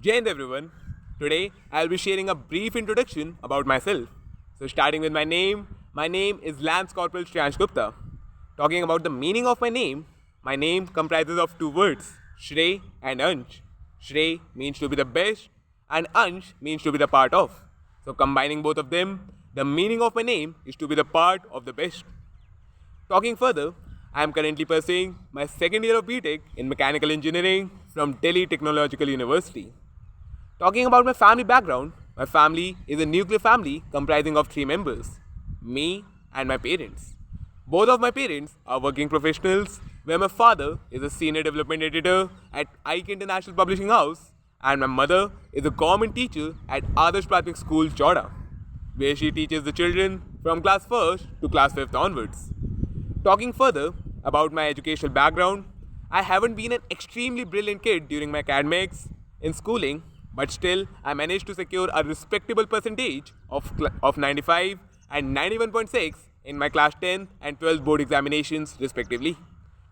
Jai Hind everyone. Today I'll be sharing a brief introduction about myself. So starting with my name is Lance Corporal Shreyansh Gupta. Talking about the meaning of my name comprises of two words, Shrey and Ansh. Shrey means to be the best and Ansh means to be the part of. So combining both of them, the meaning of my name is to be the part of the best. Talking further, I am currently pursuing my second year of BTech in Mechanical Engineering from Delhi Technological University. Talking about my family background, my family is a nuclear family comprising of three members, me and my parents. Both of my parents are working professionals, where my father is a senior development editor at Ike International Publishing House, and my mother is a government teacher at Adarsh Prathmik School, Chowda, where she teaches the children from class 1st to class 5th onwards. Talking further about my educational background, I haven't been an extremely brilliant kid during my academics in schooling, but still I managed to secure a respectable percentage of 95 and 91.6 in my class 10 and 12 board examinations respectively.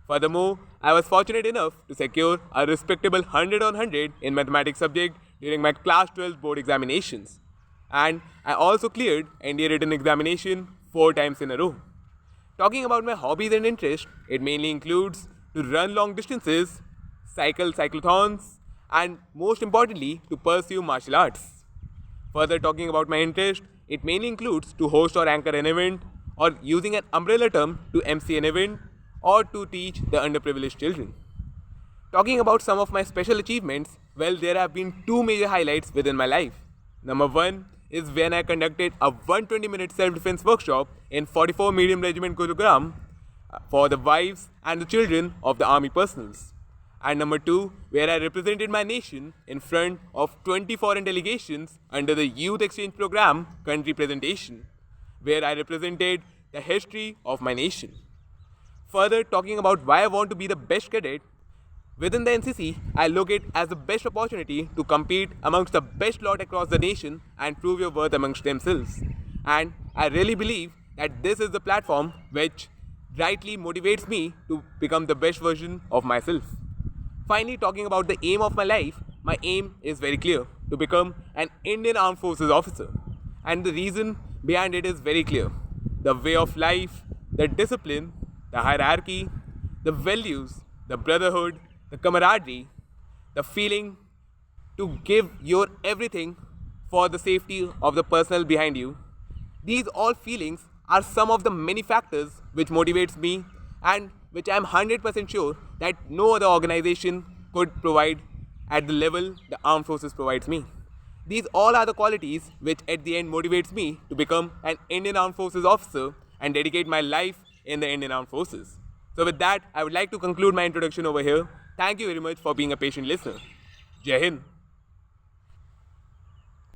Furthermore, I was fortunate enough to secure a respectable 100 on 100 in mathematics subject during my class 12 board examinations. And I also cleared NDA written examination 4 times in a row. Talking about my hobbies and interests, it mainly includes to run long distances, cycle cyclothons, and most importantly, to pursue martial arts. Further talking about my interest, it mainly includes to host or anchor an event, or using an umbrella term to MC an event, or to teach the underprivileged children. Talking about some of my special achievements, well, there have been two major highlights within my life. Number one is when I conducted a 120-minute self-defense workshop in 44 Medium Regiment Gurugram for the wives and the children of the army personals. And number two, where I represented my nation in front of 20 foreign delegations under the Youth Exchange Program country presentation, where I represented the history of my nation. Further, talking about why I want to be the best cadet, within the NCC, I look it as the best opportunity to compete amongst the best lot across the nation and prove your worth amongst themselves. And I really believe that this is the platform which rightly motivates me to become the best version of myself. Finally, talking about the aim of my aim is very clear, to become an Indian Armed Forces officer. And the reason behind it is very clear. The way of life, the discipline, the hierarchy, the values, the brotherhood, the camaraderie, the feeling to give your everything for the safety of the personnel behind you. These all feelings are some of the many factors which motivates me and which I am 100% sure that no other organization could provide at the level the armed forces provides me. These all are the qualities which at the end motivates me to become an Indian Armed Forces officer and dedicate my life in the Indian Armed Forces. So with that, I would like to conclude my introduction over here. Thank you very much for being a patient listener. Jai Hind.